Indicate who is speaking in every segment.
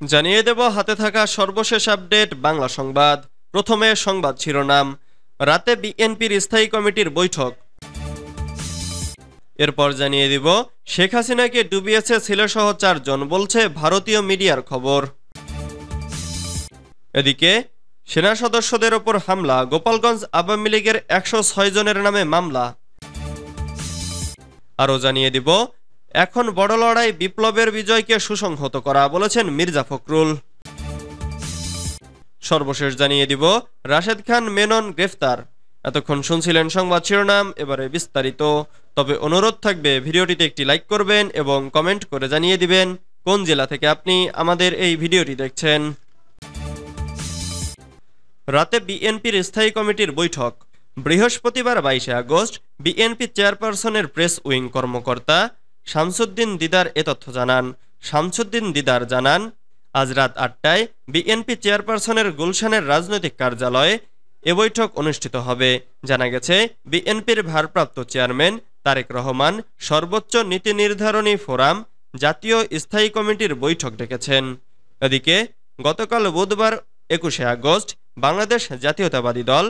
Speaker 1: জানিয়ে দেব হাতে থাকা সর্বশেষ আপডেট বাংলা সংবাদ। প্রথমে সংবাদ শিরোনাম। রাতে বিএনপির স্থায়ী কমিটির বৈঠক। এরপর জানিয়ে দিব শেখ হাসিনাকে ডুবিয়েছে ছেলেসহ 4 জন, বলছে ভারতীয় মিডিয়ার খবর। এদিকে সেনা সদস্যদের ওপর হামলা, গোপালগঞ্জ আওয়ামী লীগের 106 জনের নামে মামলা। আরও জানিয়ে দিব এখন বড় লড়াই বিপ্লবের বিজয়কে সুসংহত করা, বলেছেন মির্জা ফখরুল। সর্বশেষ জানিয়ে দিব রাশেদ খান মেনন গ্রেফতার। এতক্ষণ শুনছিলেন সংবাদ শিরোনাম, এবারে বিস্তারিত। তবে অনুরোধ থাকবে ভিডিওটিতে একটি লাইক করবেন এবং কমেন্ট করে জানিয়ে দিবেন কোন জেলা থেকে আপনি আমাদের এই ভিডিওটি দেখছেন। রাতে বিএনপির স্থায়ী কমিটির বৈঠক। বৃহস্পতিবার 22 আগস্ট বিএনপি চেয়ারপারসনের প্রেস উইং কর্মকর্তা শামসুদ্দিন দিদার এ তথ্য জানান। শামসুদ্দিন দিদার জানান, আজ রাত 8টায় বিএনপি চেয়ারপারসনের গুলশানের রাজনৈতিক কার্যালয়ে এ বৈঠক অনুষ্ঠিত হবে। জানা গেছে বিএনপির ভারপ্রাপ্ত চেয়ারম্যান তারেক রহমান সর্বোচ্চ নীতি নির্ধারণী ফোরাম জাতীয় স্থায়ী কমিটির বৈঠক ডেকেছেন। এদিকে গতকাল বুধবার 21 আগস্ট বাংলাদেশ জাতীয়তাবাদী দল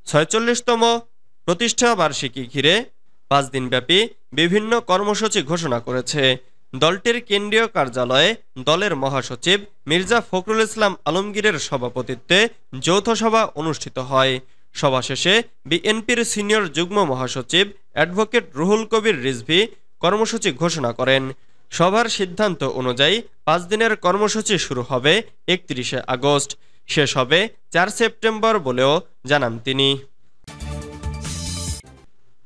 Speaker 1: 46তম প্রতিষ্ঠা বার্ষিকী ঘিরে 5 দিনব্যাপী বিভিন্ন কর্মসূচি ঘোষণা করেছে। দলটির কেন্দ্রীয় কার্যালয়ে দলের মহাসচিব মির্জা ফখরুল ইসলাম আলমগীরের সভাপতিত্বে যৌথ সভা অনুষ্ঠিত হয়। সভা শেষে বিএনপির সিনিয়র যুগ্ম মহাসচিব অ্যাডভোকেট রুহুল কবির রিজভী কর্মসূচি ঘোষণা করেন। সভার সিদ্ধান্ত অনুযায়ী 5 দিনের কর্মসূচি শুরু হবে 31 আগস্ট, শেষ হবে 4 সেপ্টেম্বর বলেও জানান তিনি।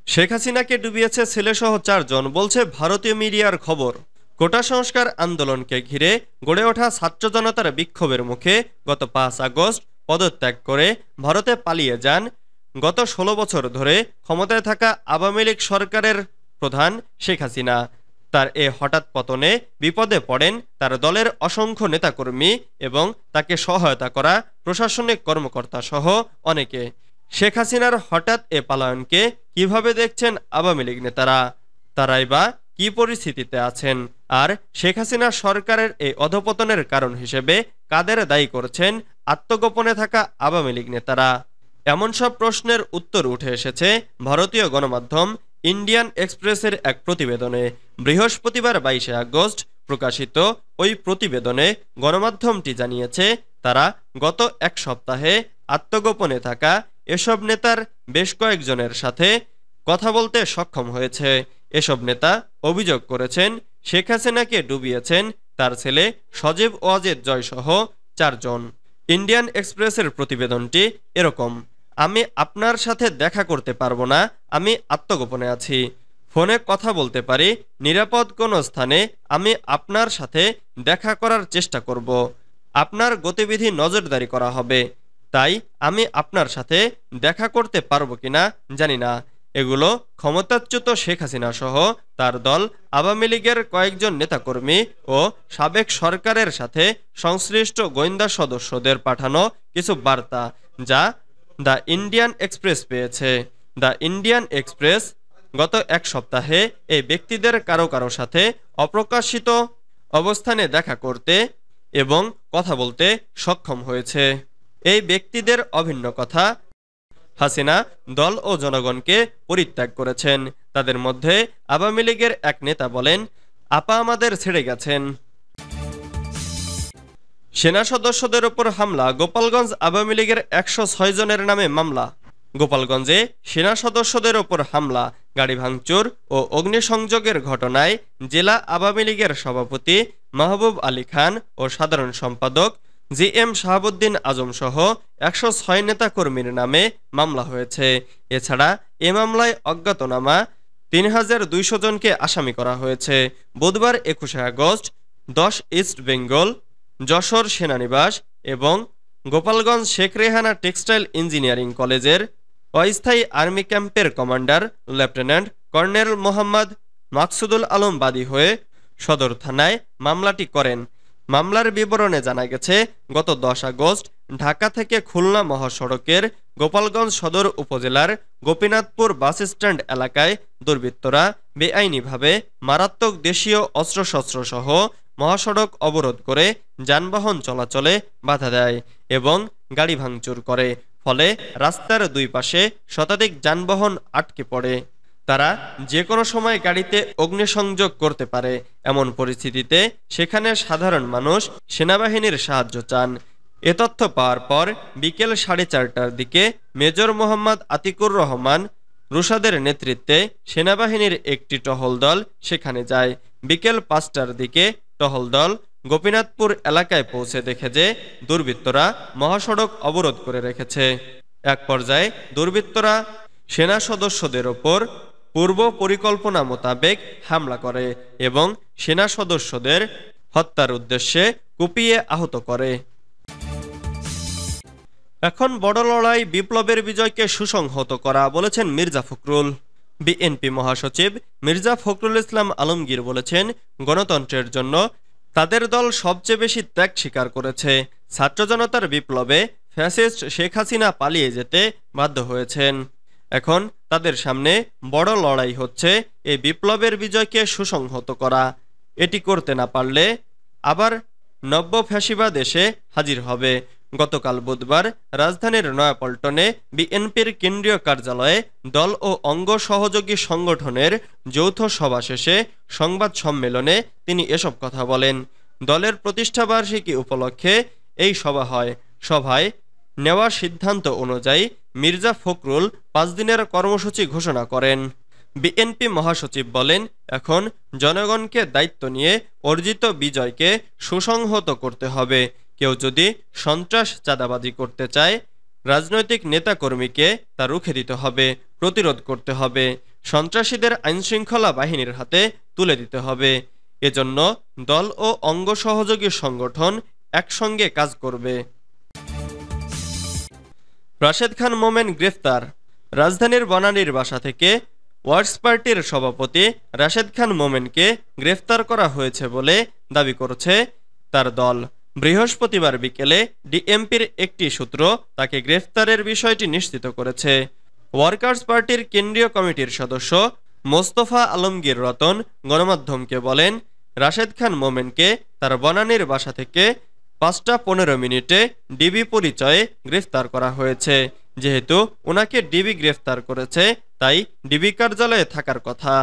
Speaker 1: শেখ হাসিনাকে ডুবিয়েছে ছেলেসহ 4 জন, বলছে ভারতীয় মিডিয়ার খবর। কোটা সংস্কার আন্দোলনকে ঘিরে গড়ে ওঠা ছাত্র জনতার বিক্ষোভের মুখে গত 5 আগস্ট পদত্যাগ করে ভারতে পালিয়ে যান গত 16 বছর ধরে ক্ষমতায় থাকা আওয়ামী লীগ সরকারের প্রধান শেখ হাসিনা। তার এ হঠাৎ পতনে বিপদে পড়েন তার দলের অসংখ্য নেতাকর্মী এবং তাকে সহায়তা করা প্রশাসনিক কর্মকর্তা সহ অনেকে। শেখ হাসিনার হঠাৎ এ পলায়নকে কিভাবে দেখছেন আওয়ামী লীগ নেতারা? তারাই বা কি পরিস্থিতিতে আছেন? আর শেখ হাসিনা সরকারের এই অধপতনের কারণ হিসেবে কাদের দায়ী করছেন আত্মগোপনে থাকা আওয়ামী লীগ নেতারা? এমন সব প্রশ্নের উত্তর উঠে এসেছে ভারতীয় গণমাধ্যম ইন্ডিয়ান এক্সপ্রেসের এক প্রতিবেদনে। বৃহস্পতিবার 22 আগস্ট প্রকাশিত ওই প্রতিবেদনে গণমাধ্যমটি জানিয়েছে, তারা গত এক সপ্তাহে আত্মগোপনে থাকা এসব নেতার বেশ কয়েকজনের সাথে কথা বলতে সক্ষম হয়েছে। এসব নেতা অভিযোগ করেছেন শেখ হাসিনাকে ডুবিয়েছেন তার ছেলে সজীব ওয়াজেদ জয় সহ 4 জন। ইন্ডিয়ান এক্সপ্রেসের প্রতিবেদনটি এরকম: আমি আপনার সাথে দেখা করতে পারবো না, আমি আত্মগোপনে আছি। ফোনে কথা বলতে পারি, নিরাপদ কোনো স্থানে আমি আপনার সাথে দেখা করার চেষ্টা করব। আপনার গতিবিধি নজরদারি করা হবে, তাই আমি আপনার সাথে দেখা করতে পারবো কিনা জানি না। এগুলো ক্ষমতাচ্যুত শেখ হাসিনা সহ তার দল আওয়ামী লীগের কয়েকজন নেতাকর্মী ও সাবেক সরকারের সাথে সংশ্লিষ্ট গোয়েন্দা সদস্যদের পাঠানো কিছু বার্তা, যা দ্য ইন্ডিয়ান এক্সপ্রেস পেয়েছে। দ্য ইন্ডিয়ান এক্সপ্রেস গত এক সপ্তাহে এই ব্যক্তিদের কারো কারো সাথে অপ্রকাশিত অবস্থানে দেখা করতে এবং কথা বলতে সক্ষম হয়েছে। এই ব্যক্তিদের অভিন্ন কথা, হাসিনা দল ও জনগণকে পরিত্যাগ করেছেন। তাদের মধ্যে আওয়ামী লীগের এক নেতা বলেন, আপা আমাদের ছেড়ে গেছেন। সেনা সদস্যদের ওপর হামলা, গোপালগঞ্জ আওয়ামী লীগের 106 জনের নামে মামলা। গোপালগঞ্জে সেনা সদস্যদের ওপর হামলা, গাড়ি ভাঙচুর ও অগ্নিসংযোগের ঘটনায় জেলা আওয়ামী লীগের সভাপতি মাহবুব আলী খান ও সাধারণ সম্পাদক জিএম শাহাবুদ্দিন আজম সহ 106 নেতাকর্মীর নামে মামলা হয়েছে। এছাড়া এ মামলায় অজ্ঞাতনামা 3200 জনকে আসামি করা হয়েছে। বুধবার 21 আগস্ট 10 ইস্ট বেঙ্গল, যশোর সেনানিবাস এবং গোপালগঞ্জ শেখ রেহানা টেক্সটাইল ইঞ্জিনিয়ারিং কলেজের অস্থায়ী আর্মি ক্যাম্পের commander lieutenant colonel Mohammad Maksudul Alam বাদী হয়ে সদর থানায় মামলাটি করেন। মামলার বিবরণে জানা গেছে, গত 10 আগস্ট ঢাকা থেকে খুলনা মহাসড়কের গোপালগঞ্জ সদর উপজেলার গোপীনাথপুর বাসস্ট্যান্ড এলাকায় দুর্বৃত্তরা বেআইনিভাবে মারাত্মক দেশীয় অস্ত্রশস্ত্র সহ মহাসড়ক অবরোধ করে যানবাহন চলাচলে বাধা দেয় এবং গাড়ি ভাঙচুর করে। ফলে রাস্তার দুই পাশে শতাধিক যানবাহন আটকে পড়ে। তারা যে কোনো সময় গাড়িতে অগ্নিসংযোগ করতে পারে। এমন পরিস্থিতিতে সেখানে সাধারণ মানুষ সেনাবাহিনীর সাহায্য চান। এ তথ্য পাওয়ার পর বিকেল 4:30টার দিকে মেজর মোহাম্মদ আতিকুর রহমান রুশাদের নেতৃত্বে সেনাবাহিনীর একটি টহল দল সেখানে যায়। বিকেল 5টার দিকে টহল দল গোপীনাথপুর এলাকায় পৌঁছে দেখে যে দুর্বৃত্তরা মহাসড়ক অবরোধ করে রেখেছে। এক পর্যায়ে দুর্বৃত্তরা সেনা সদস্যদের ওপর পূর্ব পরিকল্পনা মোতাবেক হামলা করে এবং সেনা সদস্যদের হত্যার উদ্দেশ্যে কুপিয়ে আহত করে। এখন বড় লড়াই বিপ্লবের বিজয়কে সুসংহত করা, বলেছেন মির্জা ফখরুল। বিএনপি মহাসচিব মির্জা ফখরুল ইসলাম আলমগীর বলেছেন, গণতন্ত্রের জন্য তাদের দল সবচেয়ে বেশি ত্যাগ স্বীকার করেছে। ছাত্র জনতার বিপ্লবে ফ্যাসিস্ট শেখ হাসিনা পালিয়ে যেতে বাধ্য হয়েছেন। এখন তাদের সামনে বড় লড়াই হচ্ছে এই বিপ্লবের বিজয়কে সুসংহত করা। এটি করতে না পারলে আবার নব্য ফ্যাসিবাদ এসে হাজির হবে। গতকাল বুধবার রাজধানীর নয়াপল্টনে বিএনপির কেন্দ্রীয় কার্যালয়ে দল ও অঙ্গ সহযোগী সংগঠনের যৌথ সভা শেষে সংবাদ সম্মেলনে তিনি এসব কথা বলেন। দলের প্রতিষ্ঠাবার্ষিকী উপলক্ষে এই সভা হয়। সভায় নেওয়া সিদ্ধান্ত অনুযায়ী মির্জা ফখরুল 5 দিনের কর্মসূচি ঘোষণা করেন। বিএনপি মহাসচিব বলেন, এখন জনগণকে দায়িত্ব নিয়ে অর্জিত বিজয়কে সুসংহত করতে হবে। কেউ যদি সন্ত্রাস চাঁদাবাজি করতে চায়, রাজনৈতিক নেতাকর্মীকে তা রুখে দিতে হবে, প্রতিরোধ করতে হবে। সন্ত্রাসীদের আইনশৃঙ্খলা বাহিনীর হাতে তুলে দিতে হবে। এজন্য দল ও অঙ্গ সহযোগী সংগঠন একসঙ্গে কাজ করবে। রাশেদ খান মোমেন গ্রেফতার। রাজধানীর বনানীর বাসা থেকে ওয়ার্কস পার্টির সভাপতি রাশেদ খান মোমেনকে গ্রেফতার করা হয়েছে বলে দাবি করেছে তার দল। বৃহস্পতিবার বিকেলে ডিএমপির একটি সূত্র তাকে গ্রেফতারের বিষয়টি নিশ্চিত করেছে। ওয়ার্কার্স পার্টির কেন্দ্রীয় কমিটির সদস্য মোস্তফা আলমগীর রতন গণমাধ্যমকে বলেন, রাশেদ খান মোমেনকে তার বনানীর বাসা থেকে 5টা 15 ডিবি পরিচয়ে গ্রেফতার করা হয়েছে। যেহেতু ওনাকে ডিবি গ্রেফতার করেছে, তাই ডিবি কার্যালয়ে থাকার কথা।